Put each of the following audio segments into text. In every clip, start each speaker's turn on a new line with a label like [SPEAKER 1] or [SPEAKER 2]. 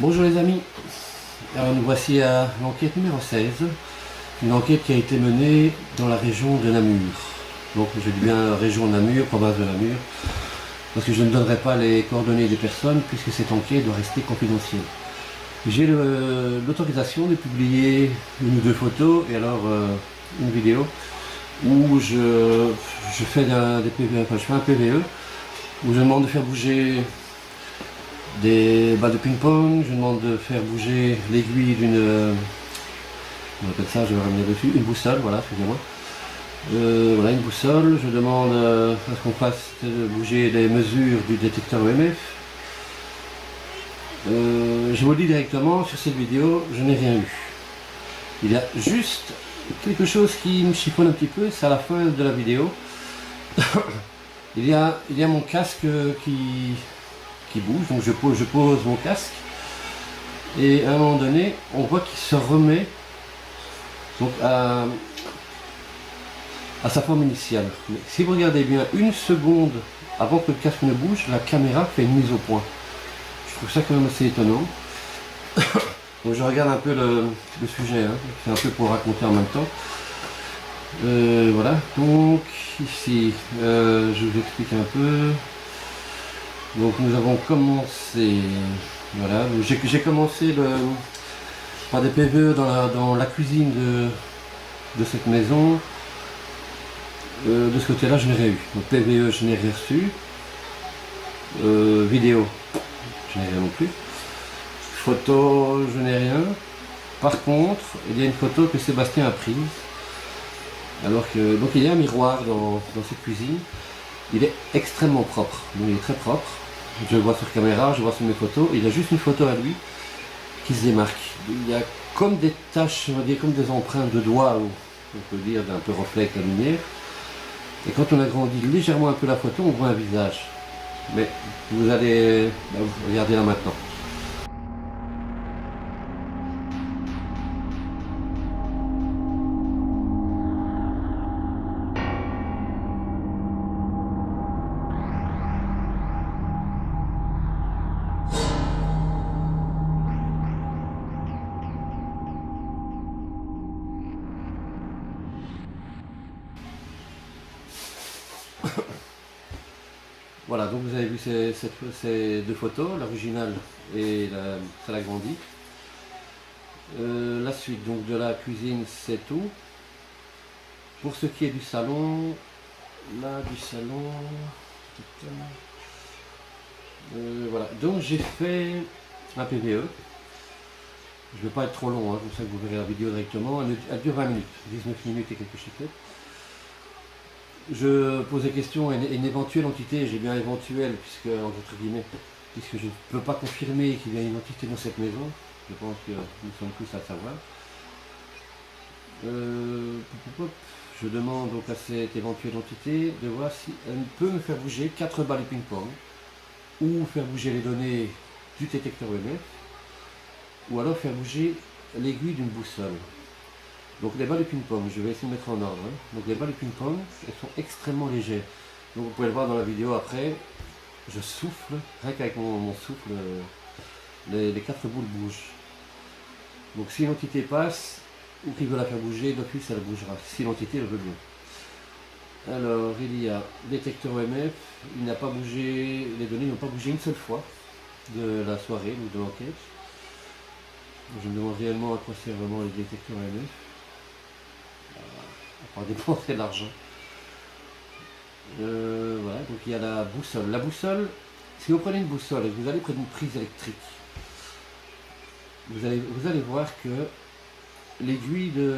[SPEAKER 1] Bonjour les amis, alors nous voici à l'enquête numéro 16, une enquête qui a été menée dans la région de Namur. Donc je dis bien région Namur, province de Namur, parce que je ne donnerai pas les coordonnées des personnes puisque cette enquête doit rester confidentielle. J'ai l'autorisation de publier une ou deux photos et alors une vidéo où je fais des PVE, enfin, je fais un PVE où je demande de faire bouger des balles de ping-pong, je demande de faire bouger l'aiguille d'une, on appelle ça, je vais revenir dessus, une boussole, voilà, excusez-moi. Voilà, une boussole, je demande à ce qu'on fasse bouger les mesures du détecteur EMF. Je vous le dis directement, sur cette vidéo, je n'ai rien eu. Il y a juste quelque chose qui me chiffonne un petit peu, c'est à la fin de la vidéo. il y a mon casque qui bouge, donc je pose mon casque et à un moment donné on voit qu'il se remet donc à sa forme initiale. Mais si vous regardez bien une seconde avant que le casque ne bouge, la caméra fait une mise au point. Je trouve ça quand même assez étonnant. Donc je regarde un peu le sujet, hein. C'est un peu pour raconter en même temps. Voilà, donc ici je vous explique un peu. Donc nous avons commencé, voilà, j'ai commencé par des PVE dans la cuisine de cette maison. De ce côté-là, je n'ai rien eu. Donc PVE, je n'ai rien reçu. Vidéo, je n'ai rien non plus. Photo, je n'ai rien. Par contre, il y a une photo que Sébastien a prise. Alors que, donc il y a un miroir dans cette cuisine. Il est extrêmement propre, donc il est très propre. Je le vois sur caméra, je le vois sur mes photos. Il y a juste une photo à lui qui se démarque. Il y a comme des taches, on va dire comme des empreintes de doigts, on peut dire d'un peu reflet avec la lumière. Et quand on agrandit légèrement un peu la photo, on voit un visage. Mais vous allez regarder là maintenant. Voilà, donc vous avez vu ces deux photos, l'original et celle agrandie. La suite donc de la cuisine, c'est tout. Pour ce qui est du salon, là du salon, voilà. Donc j'ai fait un PVE. Je ne vais pas être trop long, hein, comme ça que vous verrez la vidéo directement. Elle dure 20 minutes, 19 minutes et quelques chiffres. Je pose des questions à une éventuelle entité, j'ai bien éventuelle, puisque, entre guillemets, puisque je ne peux pas confirmer qu'il y a une entité dans cette maison. Je pense que nous sommes tous à savoir. Je demande donc à cette éventuelle entité de voir si elle peut me faire bouger 4 balles de ping-pong, ou faire bouger les données du détecteur EMF, ou alors faire bouger l'aiguille d'une boussole. Donc les balles de ping-pong, je vais essayer de mettre en ordre. Hein. Donc les balles de ping-pong, elles sont extrêmement légères. Donc vous pouvez le voir dans la vidéo après, je souffle, rien qu'avec mon souffle, les 4 boules bougent. Donc si l'entité passe, ou qu'il veut la faire bouger, d'office elle bougera, si l'entité le veut bien. Alors il y a détecteur EMF, il n'a pas bougé, les données n'ont pas bougé une seule fois de la soirée ou de l'enquête. Je me demande réellement à quoi sert vraiment les détecteurs EMF. À part dépenser de l'argent. Voilà, donc il y a la boussole. La boussole, si vous prenez une boussole et que vous allez près d'une prise électrique, vous allez voir que l'aiguille de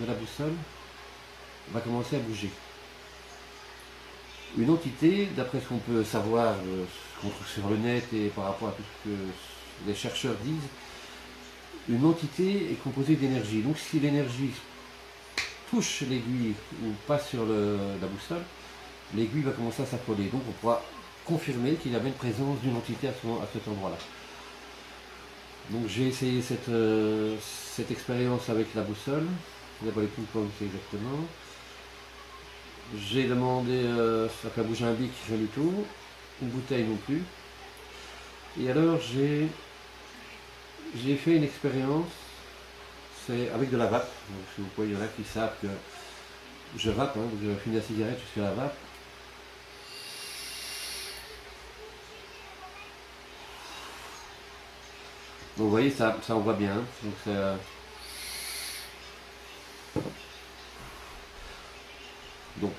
[SPEAKER 1] la boussole va commencer à bouger. Une entité, d'après ce qu'on peut savoir sur le net et par rapport à tout ce que les chercheurs disent, une entité est composée d'énergie. Donc si l'énergie touche l'aiguille ou passe sur la boussole, l'aiguille va commencer à s'affoler. Donc on pourra confirmer qu'il y avait une présence d'une entité à cet endroit-là. Donc j'ai essayé cette expérience avec la boussole. D'abord les ping-pong, c'est exactement. J'ai demandé à faire bouger un bic, rien du tout. Une bouteille non plus. Et alors j'ai J'ai fait une expérience, c'est avec de la vape. Donc, si vous voyez, il y en a qui savent que je vape, hein, je fume la cigarette jusqu'à la vape. Donc vous voyez, ça on voit bien. Donc, donc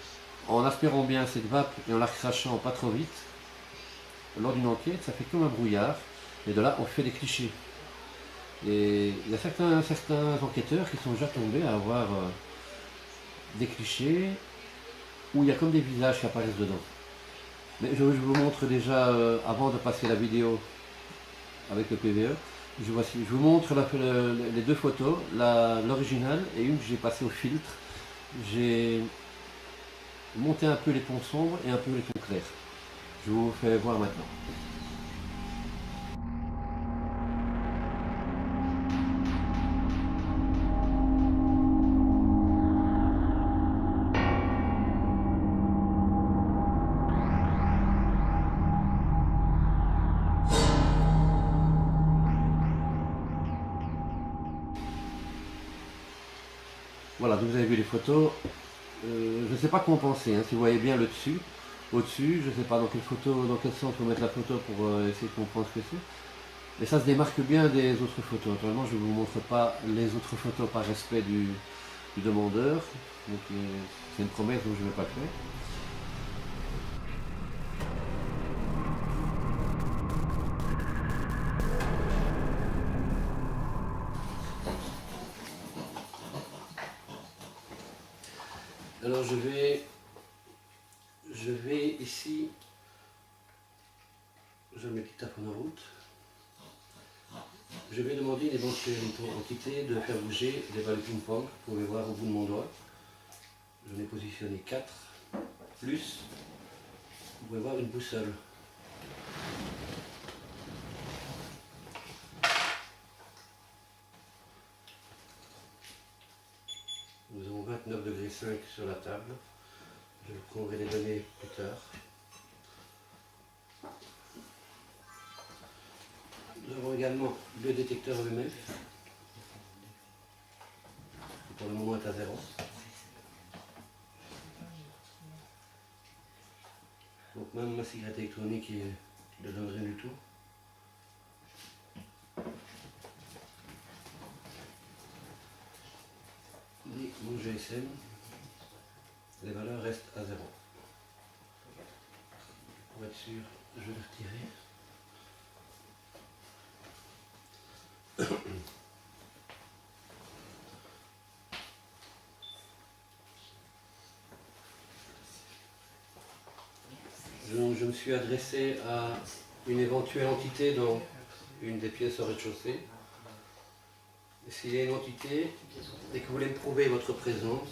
[SPEAKER 1] en aspirant bien cette vape et en la crachant pas trop vite, lors d'une enquête, ça fait comme un brouillard. Et de là, on fait des clichés. Et il y a certains enquêteurs qui sont déjà tombés à avoir des clichés où il y a comme des visages qui apparaissent dedans. Mais je vous montre déjà, avant de passer la vidéo avec le PVE, je vous montre les deux photos, l'original et une que j'ai passée au filtre. J'ai monté un peu les tons sombres et un peu les tons clairs. Je vous fais voir maintenant. Voilà, donc vous avez vu les photos. Je ne sais pas quoi en penser, hein, si vous voyez bien le dessus, au-dessus, je ne sais pas dans quelle photo, dans quel sens il faut mettre la photo pour essayer de comprendre ce que c'est. Et ça se démarque bien des autres photos. Naturellement, je ne vous montre pas les autres photos par respect du demandeur. Donc c'est une promesse, donc je ne vais pas le faire. Alors je vais ici, je mets petit tape en route. Je vais demander une éventuelle entité de faire bouger les balles ping-pong. Vous pouvez voir au bout de mon doigt. J'en ai positionné 4. Plus, vous pouvez voir une boussole. Nous avons 29,5 degrés sur la table. Je prendrai les données plus tard. Nous avons également le détecteur EMF, qui pour le moment est à 0. Donc même ma cigarette électronique ne donne rien du tout. Et mon GSM, les valeurs restent à 0. Pour être sûr, je vais le retirer. Je me suis adressé à une éventuelle entité dans une des pièces au rez-de-chaussée. S'il y a une entité et que vous voulez me prouver votre présence,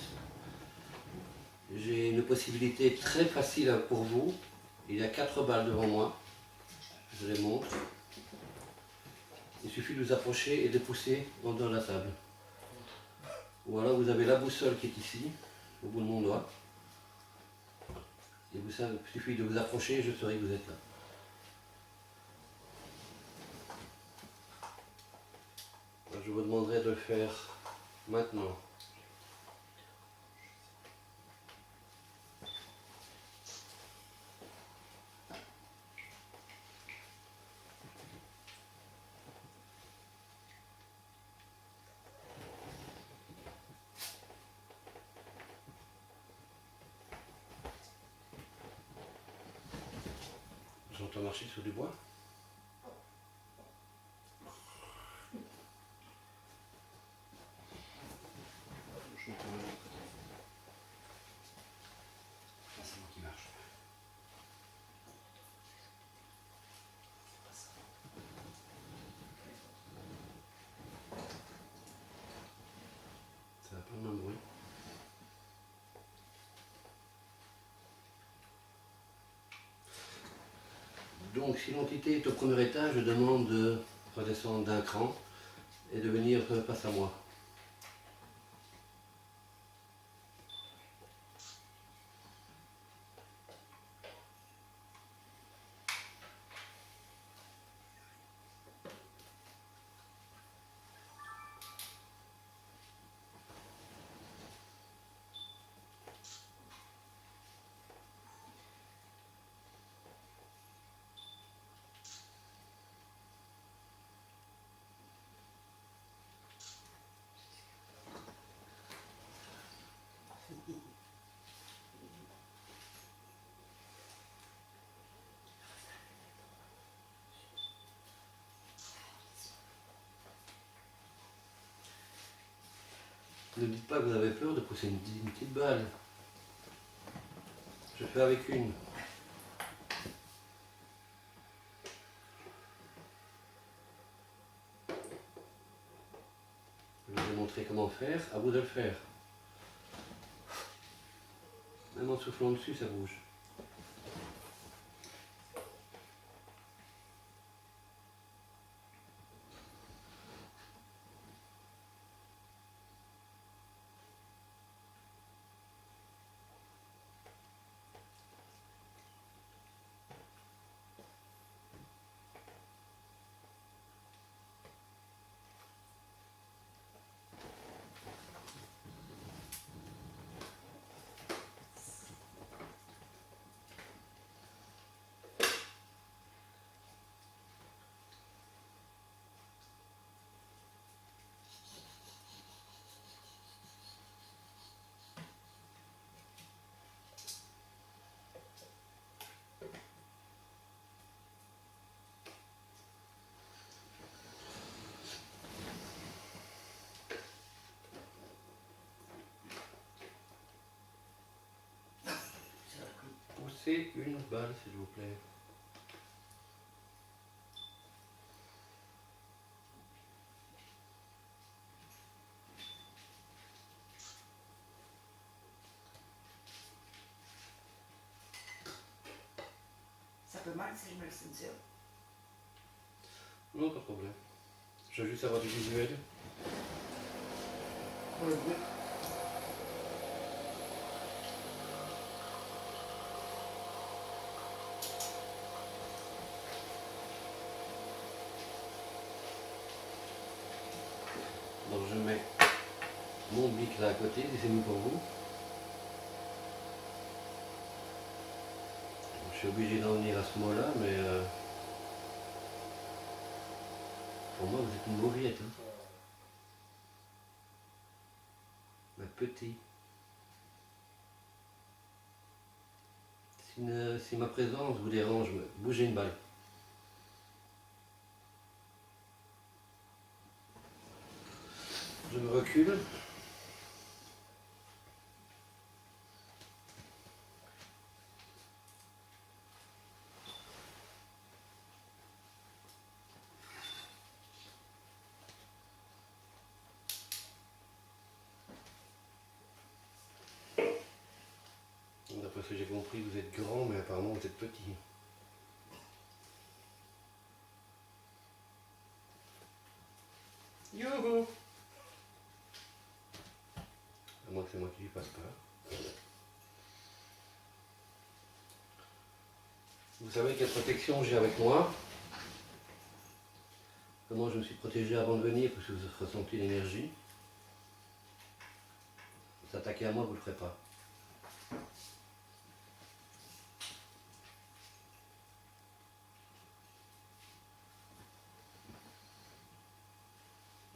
[SPEAKER 1] j'ai une possibilité très facile pour vous. Il y a 4 balles devant moi. Je les montre. Il suffit de vous approcher et de pousser en dehors de la table. Voilà, vous avez la boussole qui est ici, au bout de mon doigt. Et il suffit de vous approcher et je saurai que vous êtes là. Je vous demanderai de le faire maintenant. J'entends marcher sur du bois. C'est moi qui marche. Ça n'a pas le même bruit. Donc si l'entité est au premier étage, je demande de redescendre d'un cran et de venir face à moi. Ne dites pas que vous avez peur de pousser une petite balle. Je fais avec une. Je vais vous montrer comment faire, à vous de le faire. Même en soufflant dessus, ça bouge. Poussez une balle, s'il vous plaît.
[SPEAKER 2] Ça peut mal si je me le ceinture.
[SPEAKER 1] Non, pas de problème. Je veux juste avoir du visuel.
[SPEAKER 2] Oui.
[SPEAKER 1] Donc je mets mon bic là à côté, c'est mieux pour vous. Je suis obligé d'en venir à ce mot-là, mais pour moi vous êtes une mauviette. Hein. Un petit. Si ma présence vous dérange, bougez une balle. Je me recule. D'après ce que j'ai compris, vous êtes grand, mais apparemment vous êtes petit. Youhou! À moins que c'est moi qui lui passe pas. Vous savez quelle protection j'ai avec moi. Comment je me suis protégé avant de venir, parce que vous ressentez l'énergie. Vous attaquez à moi, vous ne le ferez pas.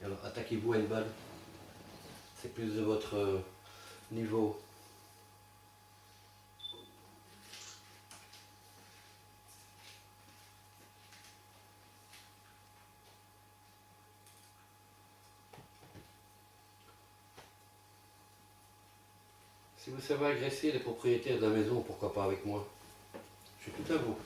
[SPEAKER 1] Alors attaquez-vous à une balle. C'est plus de votre niveau. Si vous savez agresser les propriétaires de la maison, pourquoi pas avec moi? Je suis tout à vous.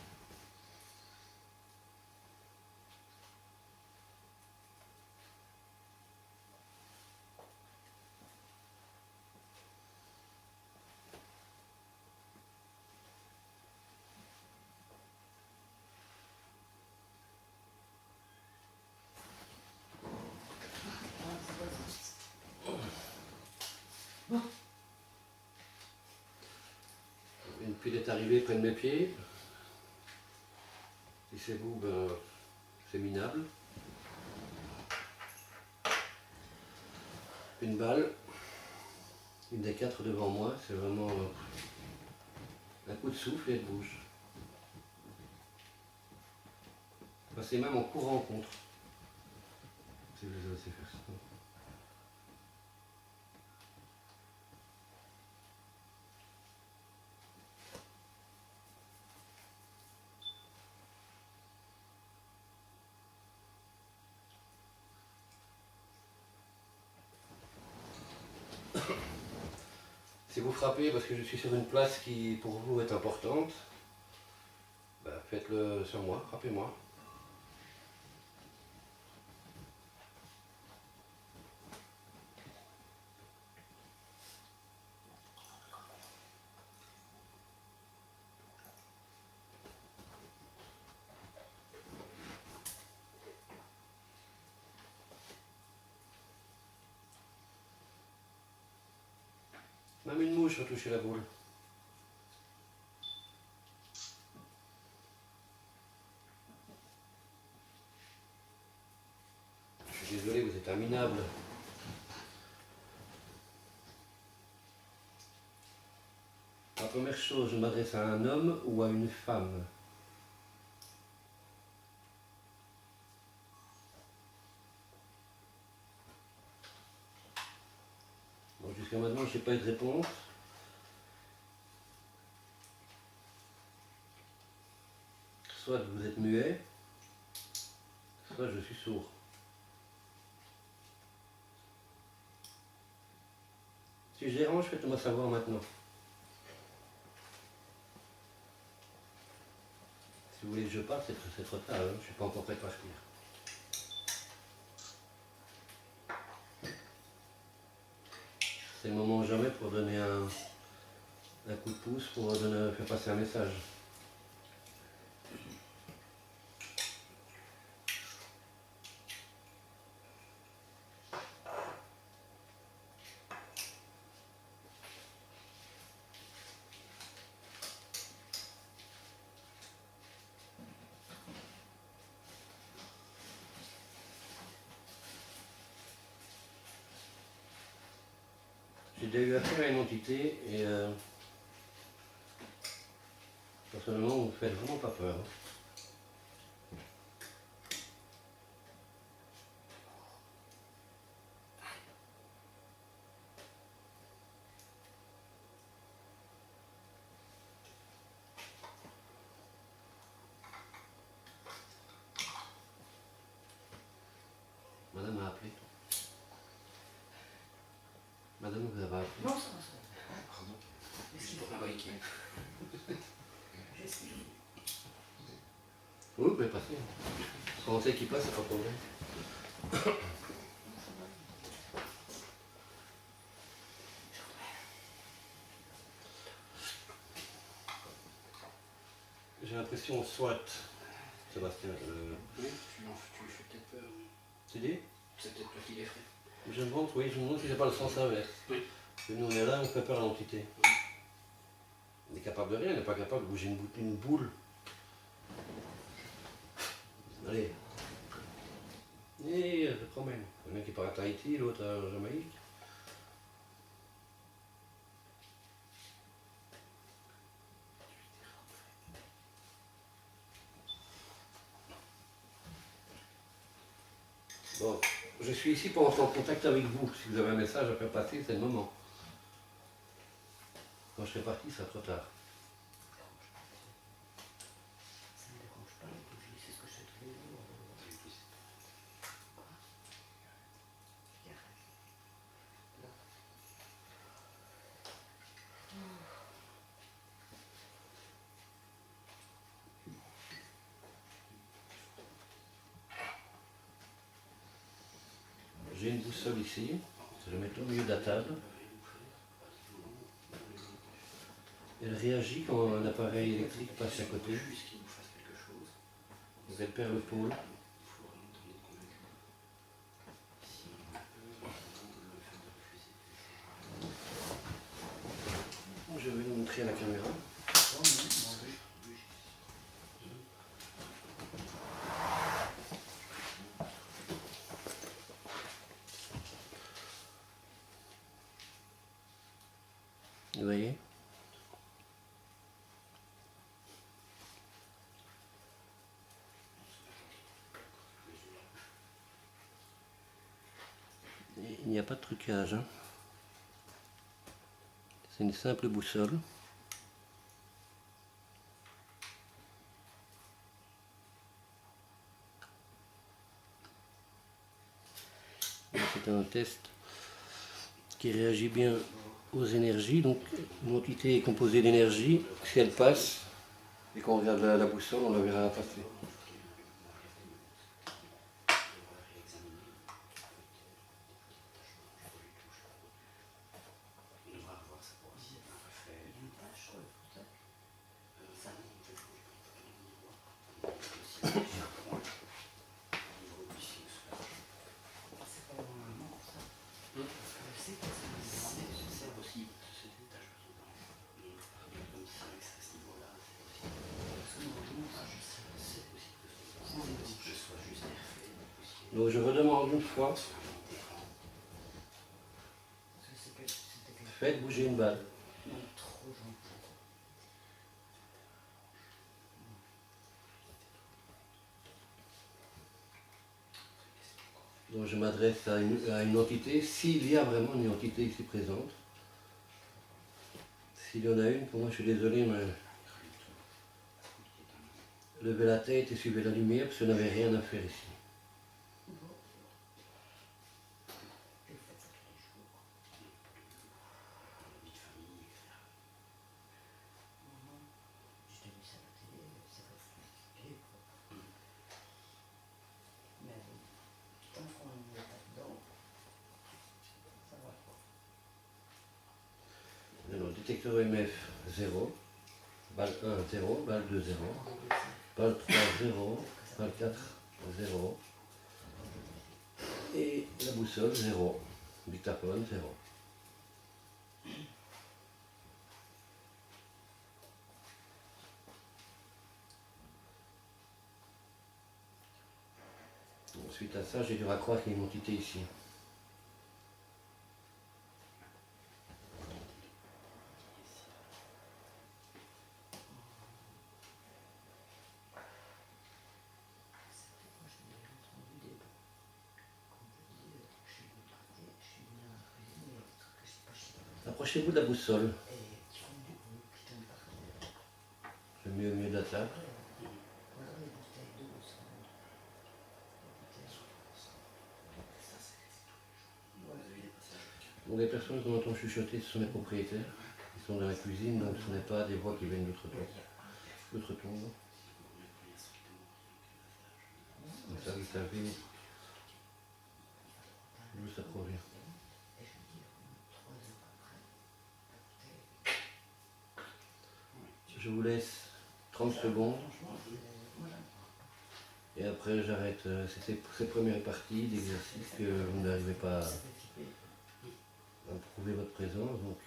[SPEAKER 1] Une pile est arrivée près de mes pieds. Si c'est vous, ben, c'est minable. Une balle. Une des 4 devant moi, c'est vraiment un coup de souffle et elle bouge. Passez même en courant contre. Si vous osez faire ça. Si vous frappez parce que je suis sur une place qui pour vous est importante, ben, faites-le sur moi, frappez-moi. Même une mouche va toucher la boule. Je suis désolé, vous êtes un minable. La première chose, je m'adresse à un homme ou à une femme. Bon, jusqu'à maintenant, je n'ai pas eu de réponse. Soit vous êtes muet, soit je suis sourd. Si je dérange, faites-moi savoir maintenant. Si vous voulez que je parte, c'est trop tard, hein. Je ne suis pas encore prêt à partir. C'est le moment ou jamais pour donner un coup de pouce, pour faire passer un message. J'ai déjà eu affaire à une entité et personnellement, vous ne me faites vraiment pas peur. Madame m'a appelé. Madame vous avez appelé.
[SPEAKER 2] Non, ça va, ça va.
[SPEAKER 3] Pardon.
[SPEAKER 2] Qu'est-ce
[SPEAKER 3] Pour un briquet.
[SPEAKER 2] J'explique.
[SPEAKER 1] Oui, vous pouvez passer. Quand on sait qu'il passe, c'est pas de problème. J'ai l'impression, soit, Sébastien,
[SPEAKER 3] Oui, tu lui fais peut-être peur.
[SPEAKER 1] tu dis?
[SPEAKER 3] C'est peut-être toi qui l'effraie.
[SPEAKER 1] Je me demande, oui, je me demande si c'est pas le sens inverse.
[SPEAKER 3] Oui.
[SPEAKER 1] Parce que nous on est là, on fait peur à l'entité.
[SPEAKER 3] Oui.
[SPEAKER 1] On est capable de rien, on n'est pas capable de bouger une boule. Allez. Et je te promène. Il y en a qui part à Tahiti, l'autre à Jamaïque. Bon, je suis ici pour entrer en contact avec vous. Si vous avez un message à faire passer, c'est le moment. Quand je serai parti, ça sera trop tard.
[SPEAKER 2] Ça ne me dérange pas, les bougies, c'est ce que je fais tous les jours. Cigarette. Là.
[SPEAKER 1] J'ai une boussole ici. Je vais la mettre au milieu de la table. Elle réagit quand un appareil électrique passe à côté.
[SPEAKER 3] Juste qu'il nous fasse quelque chose.
[SPEAKER 1] Elle perd le pôle.
[SPEAKER 3] Il faut rien donner de convaincre. Si on a peur, avant de le faire de refuser.
[SPEAKER 1] Je vais vous montrer à la caméra.
[SPEAKER 3] Oh non, manger.
[SPEAKER 1] Vous voyez? Il n'y a pas de trucage, hein. C'est une simple boussole. C'est un test qui réagit bien aux énergies. Donc une entité est composée d'énergie. Si elle passe, et qu'on regarde la boussole, on la verra passer.
[SPEAKER 3] On devra avoir ça pour aussi un reflet.
[SPEAKER 2] Il y a une tache sur le contact.
[SPEAKER 3] Ça, non, en fait, je pense que on y voit. Aussi, un petit point au niveau du sinus.
[SPEAKER 2] C'est pas vraiment ça.
[SPEAKER 3] Hum.
[SPEAKER 2] Parce que je sais que c'est
[SPEAKER 3] C'est ça aussi, c'est des taches de blanches. Comme c'est vrai que c'est à ce niveau-là, c'est aussi.
[SPEAKER 2] parce que normalement, ça, je sais.
[SPEAKER 3] C'est possible que ce soit juste nerfé, poussière.
[SPEAKER 1] Donc je redemande une fois,
[SPEAKER 2] Parce que c'était quelque
[SPEAKER 1] faites bouger une balle.
[SPEAKER 2] non, trop gentil.
[SPEAKER 1] Donc je m'adresse à une entité, s'il y a vraiment une entité ici présente. S'il y en a une, pour moi je suis désolé, mais levez la tête et suivez la lumière, parce que vous n'avez rien à faire ici.
[SPEAKER 2] Bon. Je fais ça tous les jours.
[SPEAKER 3] Vie de famille, etc.
[SPEAKER 2] Je t'ai vu ça à la télé, ça va se compliquer, quoi. Mais bon, tant qu'on n'est pas dedans, ça va, quoi.
[SPEAKER 1] Alors, détecteur EMF 0, balle 1 0, balle 2 0, balle 3 0, balle 4 0, et la boussole 0, dictaphone 0. Suite à ça, j'ai dû raccroître qu'il y a une entité ici.
[SPEAKER 2] Moi, je n'ai entendu des bons. Comme je dis, je suis venu traiter, je suis venu à la cuisine, il y a des trucs que je sais pas, je sais pas.
[SPEAKER 1] Approchez-vous de la boussole,
[SPEAKER 2] Et qui font du bruit, qui tombent par terre.
[SPEAKER 1] le mieux au milieu de la table.
[SPEAKER 2] Voilà les bouteilles d'eau, ça. Les bouteilles.
[SPEAKER 3] Ça, c'est
[SPEAKER 2] Ouais.
[SPEAKER 3] vous avez des passages.
[SPEAKER 1] Donc les personnes qu'on entend chuchoter, ce sont les propriétaires. Ils sont dans la cuisine, donc ce n'est pas des voix qui viennent d'outre-tombe. Outre-tombe. Comme ça, vous savez d'où ça provient.
[SPEAKER 2] Et je me dis, 3 heures après, la bouteille.
[SPEAKER 1] Je vous laisse 30 secondes
[SPEAKER 2] Franchement, moi, j'aime pas.
[SPEAKER 1] et après j'arrête ces premières parties d'exercice que vous n'arrivez pas
[SPEAKER 2] Ça fait flipper.
[SPEAKER 1] à prouver votre présence. Donc,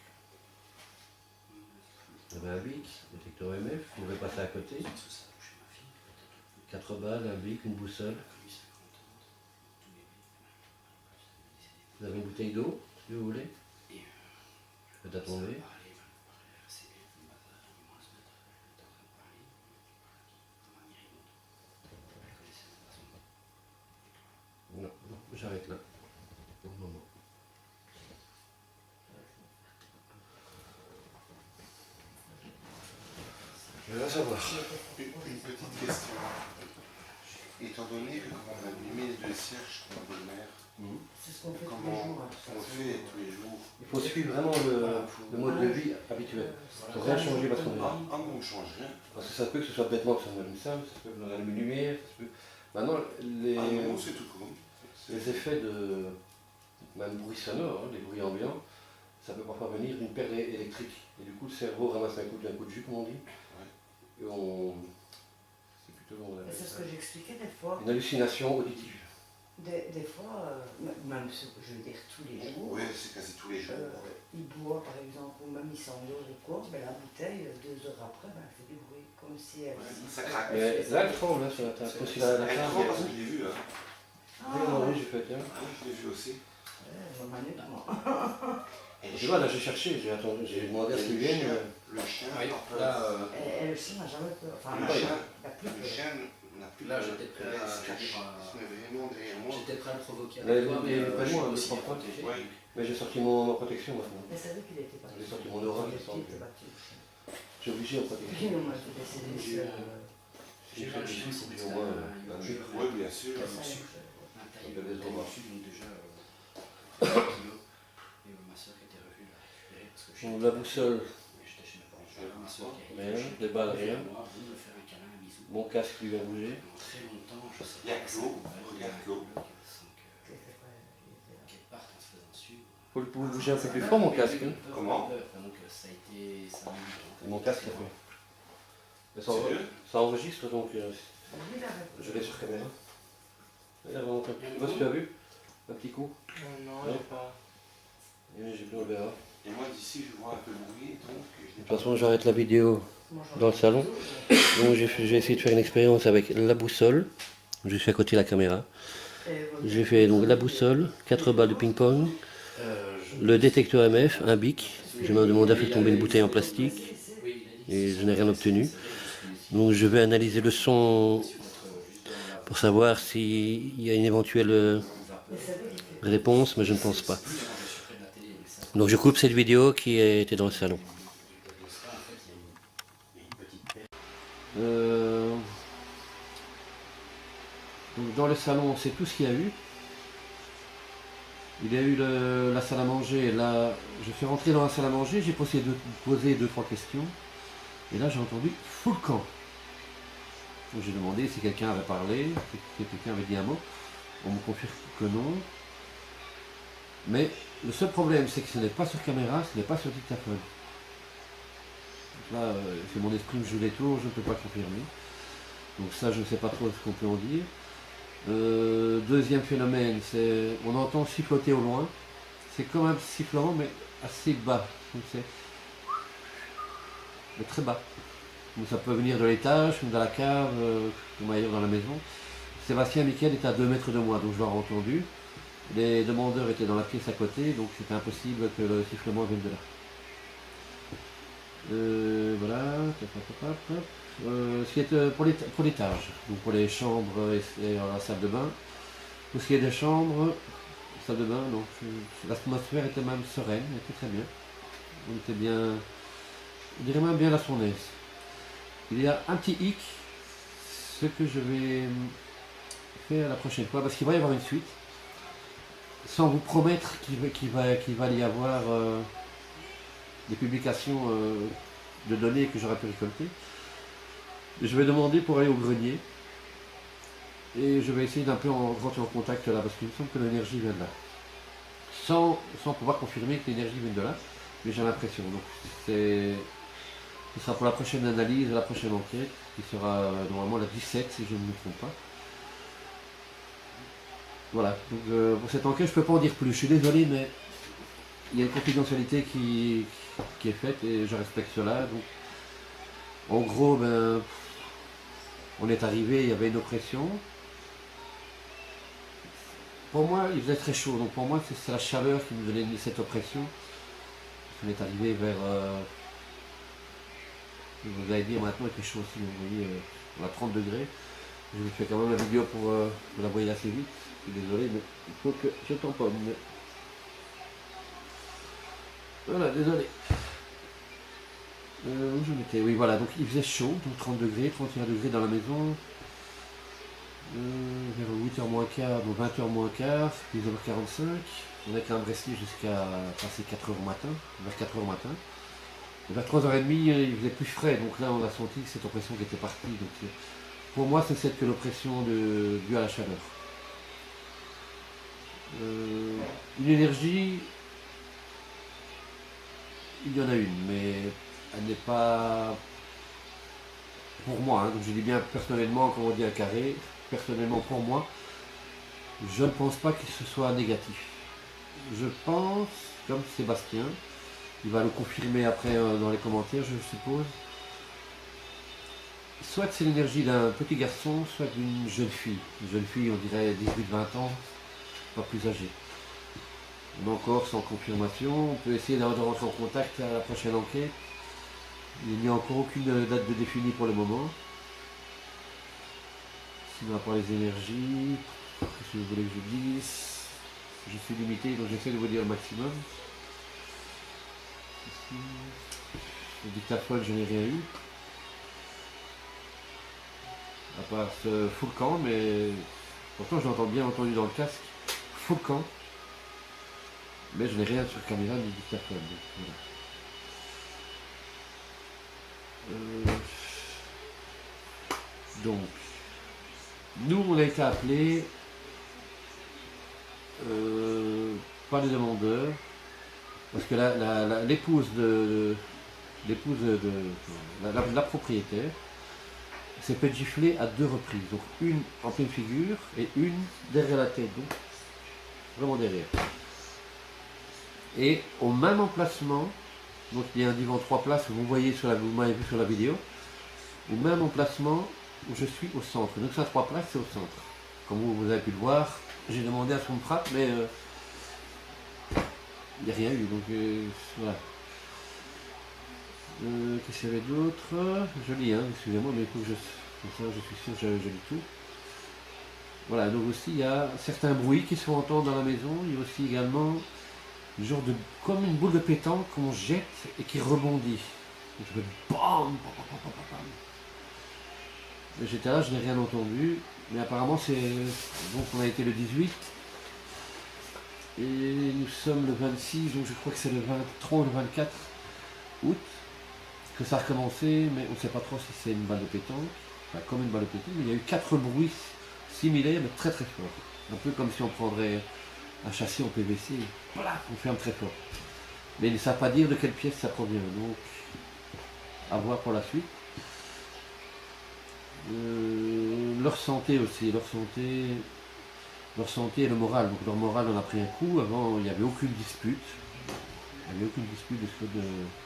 [SPEAKER 1] vous avez un bic, détecteur EMF, vous pouvez passer à côté. 4 balles, un bic, une boussole. Vous avez une bouteille d'eau, si vous voulez. Faites à tomber. Non, non, j'arrête là, pour le moment. Je vais savoir.
[SPEAKER 4] Une petite question. Étant donné que quand on a allumé les deux cierges pour la mer,
[SPEAKER 2] C'est ce qu'on fait tous les
[SPEAKER 4] comment
[SPEAKER 2] jours. Hein, de toute
[SPEAKER 4] on
[SPEAKER 2] façon.
[SPEAKER 4] fait tous les jours?
[SPEAKER 1] Il faut suivre vraiment le mode de vie habituel. Il ne faut rien changer parce qu'on est là.
[SPEAKER 4] Ah, on ne change rien.
[SPEAKER 1] Parce que ça se peut que ce soit bêtement que ça allume ça, ça se peut que l'on allume une lumière, ça se peut... Maintenant,
[SPEAKER 4] Ah non, c'est tout court.
[SPEAKER 1] les effets de même bruit sonore, hein, des bruits ambiants, ça peut parfois venir d'une perte électrique. Et du coup, le cerveau ramasse un coup de jus, comme on dit. Et on... C'est plutôt... on appelle
[SPEAKER 2] C'est ce
[SPEAKER 1] ça
[SPEAKER 2] que j'expliquais des fois.
[SPEAKER 1] une hallucination auditive.
[SPEAKER 2] Des fois, même je veux dire tous les jours,
[SPEAKER 4] Oui, c'est quasi tous les jours.
[SPEAKER 2] il boit par exemple, ou même il s'endort ou quoi, ben, la bouteille, 2 heures après, ben, elle fait du bruit, comme si elle...
[SPEAKER 4] Ouais, ça craque.
[SPEAKER 1] Mais là, elle tremble hein, sur la table, comme si la
[SPEAKER 4] Elle
[SPEAKER 1] table...
[SPEAKER 4] tremble parce que je l'ai vu. Hein.
[SPEAKER 1] Oui, non, oui, j'ai fait, tiens.
[SPEAKER 4] Ah, je l'ai vu aussi. Et
[SPEAKER 1] Tu vois, là, j'ai cherché, j'ai attendu, j'ai demandé à ce qu'il vienne.
[SPEAKER 4] Le chien,
[SPEAKER 3] Oui,
[SPEAKER 4] après,
[SPEAKER 3] là,
[SPEAKER 2] Elle aussi n'a jamais peur. Enfin,
[SPEAKER 4] le
[SPEAKER 2] elle
[SPEAKER 4] chien,
[SPEAKER 2] n'a plus
[SPEAKER 4] le
[SPEAKER 2] peur.
[SPEAKER 4] chien n'a plus
[SPEAKER 3] Là,
[SPEAKER 4] peur.
[SPEAKER 3] j'étais prêt à-
[SPEAKER 4] Il se cache. Il se met vraiment derrière moi.
[SPEAKER 3] j'étais prêt à le provoquer
[SPEAKER 1] Là,
[SPEAKER 3] avec toi,
[SPEAKER 1] il
[SPEAKER 3] mais
[SPEAKER 1] est pas
[SPEAKER 3] je
[SPEAKER 1] loin,
[SPEAKER 3] suis
[SPEAKER 1] hein,
[SPEAKER 3] aussi
[SPEAKER 1] le porte-pote.
[SPEAKER 3] protégé.
[SPEAKER 4] Ouais.
[SPEAKER 1] Mais j'ai sorti ma protection maintenant.
[SPEAKER 2] Mais c'est vrai qu'il était battu.
[SPEAKER 1] J'ai sorti mon aura,
[SPEAKER 2] Le
[SPEAKER 1] j'ai
[SPEAKER 2] pied
[SPEAKER 1] sorti.
[SPEAKER 2] était battu. Le chien.
[SPEAKER 1] J'ai obligé en protection.
[SPEAKER 2] Puis on m'a fait décéder
[SPEAKER 3] J'ai-
[SPEAKER 2] sur...
[SPEAKER 3] J'ai vu un chien, c'est
[SPEAKER 1] J'ai au moins un mur.
[SPEAKER 4] Oui, bien sûr.
[SPEAKER 2] ça,
[SPEAKER 3] Un taille
[SPEAKER 1] Il avait
[SPEAKER 3] au
[SPEAKER 1] des ombres.
[SPEAKER 3] dessus, donc déjà 1 kilo. Et ma soeur qui était revenue l'a récupéré
[SPEAKER 1] Donc, la boussole,
[SPEAKER 3] J'étais chez mes parents, ma soeur qui
[SPEAKER 1] rien,
[SPEAKER 3] arrive.
[SPEAKER 1] des balles, rien.
[SPEAKER 3] Moi, vous me faire un câlin, un bisou.
[SPEAKER 1] Mon casque lui va bouger.
[SPEAKER 3] Pendant très longtemps, je sais
[SPEAKER 4] Il y a
[SPEAKER 3] pas.
[SPEAKER 4] Claude, regarde Claude.
[SPEAKER 3] Qu'elle parte en se faisant suivre.
[SPEAKER 1] Faut le bouger un peu plus fort mon casque. Hein.
[SPEAKER 4] Comment?
[SPEAKER 3] Donc ça a été. Ça a mis du temps.
[SPEAKER 1] Mon casque, ça fait. Mais
[SPEAKER 4] Sérieux?
[SPEAKER 1] ça enregistre donc je vais sur caméra. Il y a vraiment un petit coup. Tu as vu? Un petit coup.
[SPEAKER 5] Non,
[SPEAKER 1] Ouais.
[SPEAKER 5] j'ai pas.
[SPEAKER 1] Et j'ai plus on verra.
[SPEAKER 4] Et moi d'ici, je vois un peu le bruit, donc je
[SPEAKER 1] De
[SPEAKER 4] n'ai
[SPEAKER 1] toute façon, j'arrête la vidéo dans le salon. Donc j'ai essayé de faire une expérience avec la boussole. Je suis à côté de la caméra. J'ai fait donc la boussole, 4 balles de ping-pong, le détecteur MF, un bic. Je me demandé à faire tomber une bouteille en plastique et je n'ai rien obtenu. Donc je vais analyser le son pour savoir s'il y a une éventuelle réponse, mais je ne pense pas. Donc je coupe cette vidéo qui a été dans le salon. Donc dans le salon, c'est tout ce qu'il y a eu. Il y a eu la salle à manger. Là, je suis rentré dans la salle à manger, j'ai posé 2-3 questions. Et là, j'ai entendu full camp. Donc j'ai demandé si quelqu'un avait parlé, si quelqu'un avait dit un mot. On me confirme que non. Mais le seul problème, c'est que ce n'est pas sur caméra, ce n'est pas sur dictaphone. Donc là, c'est mon esprit me joue les tours, je ne peux pas confirmer. Donc ça, je ne sais pas trop ce qu'on peut en dire. Deuxième phénomène, c'est on entend siffloter au loin. C'est comme un sifflement, mais assez bas. Donc c'est mais très bas. Donc ça peut venir de l'étage, ou dans la cave, ou ailleurs dans la maison. Sébastien Miquel est à 2 mètres de moi, donc je l'ai entendu. Les demandeurs étaient dans la pièce à côté, donc c'était impossible que le sifflement vienne de là. Voilà. Ce qui est pour l'étage, donc pour les chambres et la salle de bain. Pour ce qui est des chambres, salle de bain, donc l'atmosphère était même sereine, elle était très bien. On était bien, on dirait même bien la son aise. Il y a un petit hic, ce que je vais faire la prochaine fois, parce qu'il va y avoir une suite, sans vous promettre qu'il va y avoir des publications de données que j'aurais pu récolter. Je vais demander pour aller au grenier et je vais essayer d'un peu rentrer en contact là parce qu'il me semble que l'énergie vient de là. Sans pouvoir confirmer que l'énergie vient de là, mais j'ai l'impression. Donc ce sera pour la prochaine analyse, la prochaine enquête, qui sera normalement la 17 si je ne me trompe pas. Voilà, donc pour cette enquête je ne peux pas en dire plus, je suis désolé mais il y a une confidentialité qui est faite et je respecte cela. Donc, en gros, ben, on est arrivé, il y avait une oppression. Pour moi, il faisait très chaud, donc pour moi, c'est la chaleur qui nous donnait cette oppression. On est arrivé vers... vous allez dire maintenant, il fait chaud aussi, vous voyez, on a 30 degrés. Je vous fais quand même la vidéo pour vous la voyez assez vite. Je suis désolé, mais il faut que je tamponne. Voilà, désolé. Où je m'étais? Oui, voilà, donc il faisait chaud, donc 30 degrés, 31 degrés dans la maison. Vers 8h moins quart, donc 20h moins quart, 10h45. On était à Bressuire jusqu'à passer 4h au matin, vers 4h au matin. Et vers 3h30, il faisait plus frais, donc là on a senti que cette oppression qui était partie. Donc, pour moi, c'est cette que l'oppression due à la chaleur. Une énergie, il y en a une, mais elle n'est pas pour moi, hein, donc je dis bien personnellement, comme on dit un carré, personnellement pour moi, je ne pense pas que ce soit négatif. Je pense, comme Sébastien, il va le confirmer après dans les commentaires, je suppose, soit c'est l'énergie d'un petit garçon, soit d'une jeune fille. Une jeune fille, on dirait 18-20 ans, pas plus âgée. Mais encore sans confirmation, on peut essayer de rentrer en contact à la prochaine enquête. Il n'y a encore aucune date de définie pour le moment. Sinon, à part les énergies, qu'est-ce que vous voulez que je dise? Je suis limité, donc j'essaie de vous dire le maximum. Ici, le dictaphone, je n'ai rien eu. À part ce full camp, mais pourtant je l'entends bien entendu dans le casque. Full camp. Mais je n'ai rien sur caméra ni dictaphone. Donc, voilà. Donc, nous, on a été appelés par les demandeurs, parce que l'épouse de la propriétaire s'est fait gifler à 2 reprises, donc une en pleine figure et une derrière la tête, donc vraiment derrière. Et au même emplacement, donc il y a un divan 3 places, vous m'avez vu sur la vidéo, au même emplacement où je suis au centre. Donc ça 3 places, c'est au centre. Comme vous avez pu le voir, j'ai demandé à son frappe, mais il n'y a rien eu, donc voilà. Qu'est-ce qu'il y avait d'autre? Je lis, hein, excusez-moi, mais il faut que comme ça, je suis sûr que je lis tout. Voilà, donc aussi il y a certains bruits qui se font entendre dans la maison. Il y a aussi également un genre de, comme une boule de pétanque qu'on jette et qui rebondit. Donc ça fait BAM, BAM, BAM, BAM, BAM. J'étais là, je n'ai rien entendu, mais apparemment c'est, donc on a été le 18 et nous sommes le 26, donc je crois que c'est le 23 ou le 24 août que ça a recommencé, mais on ne sait pas trop si c'est une balle de pétanque, enfin comme une balle de pétanque, mais il y a eu 4 bruits similaires, mais très très forts. Un peu comme si on prendrait un châssis en PVC, voilà, on ferme très fort. Mais ils ne savent pas dire de quelle pièce ça provient, donc à voir pour la suite. Leur santé aussi, leur santé et le moral. Donc leur moral on a pris un coup. Avant il n'y avait aucune dispute. Il n'y avait aucune dispute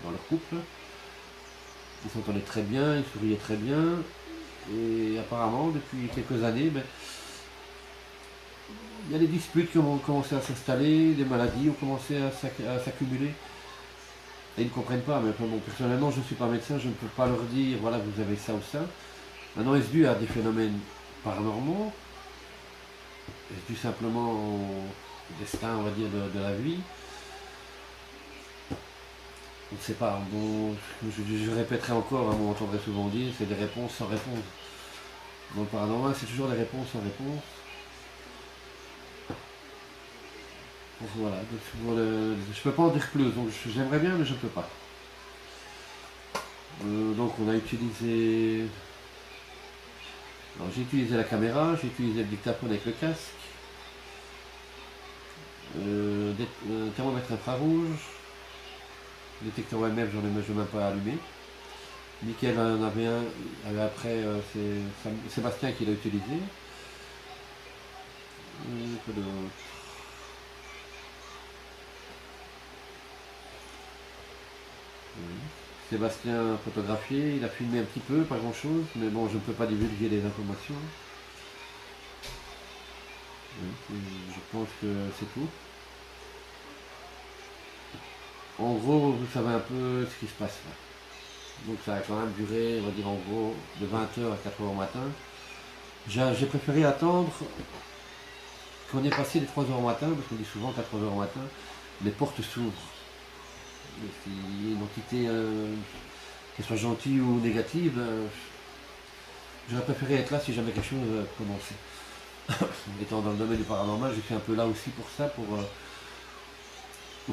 [SPEAKER 1] dans leur couple. Ils s'entendaient très bien, ils souriaient très bien. Et apparemment depuis quelques années, il y a des disputes qui ont commencé à s'installer, des maladies ont commencé à s'accumuler. Et ils ne comprennent pas, mais bon, personnellement je ne suis pas médecin, je ne peux pas leur dire voilà vous avez ça ou ça. Maintenant, est-ce dû à des phénomènes paranormaux? Est-ce dû simplement au destin, on va dire, de la vie? On ne sait pas. Bon, je répéterai encore, hein, on m'entendrait souvent dire, c'est des réponses sans réponse. Dans le paranormal, c'est toujours des réponses sans réponse. Donc voilà, je ne peux pas en dire plus, donc j'aimerais bien, mais je ne peux pas. Donc on a utilisé... Alors j'ai utilisé la caméra, j'ai utilisé le dictaphone avec le casque, thermomètre infrarouge, détecteur OMF, je n'ai même pas allumé. Mickaël en avait un, après c'est Sébastien qui l'a utilisé. Sébastien a photographié, il a filmé un petit peu, pas grand chose, mais bon, je ne peux pas divulguer les informations. Je pense que c'est tout. En gros, vous savez un peu ce qui se passe là. Donc ça a quand même duré, on va dire en gros, de 20h à 4h au matin. J'ai préféré attendre qu'on ait passé les 3h au matin, parce qu'on dit souvent 4h au matin, les portes s'ouvrent. Si une entité, qu'elle soit gentille ou négative, j'aurais préféré être là si jamais quelque chose commençait. Étant dans le domaine du paranormal, je suis un peu là aussi pour ça, pour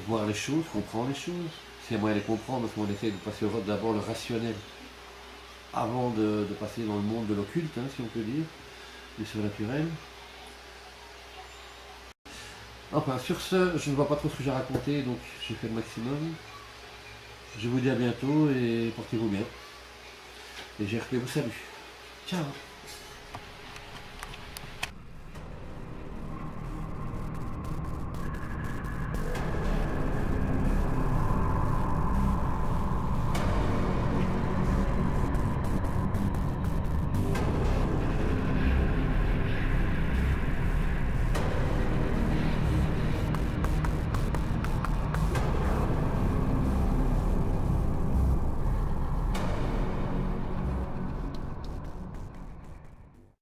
[SPEAKER 1] voir les choses, comprendre les choses. S'il y a moyen de les comprendre, parce qu'on essaie de passer d'abord le rationnel avant de passer dans le monde de l'occulte, hein, si on peut dire, du surnaturel. Enfin, sur ce, je ne vois pas trop ce que j'ai raconté, donc j'ai fait le maximum. Je vous dis à bientôt et portez-vous bien. Et GRP vous salue. Ciao.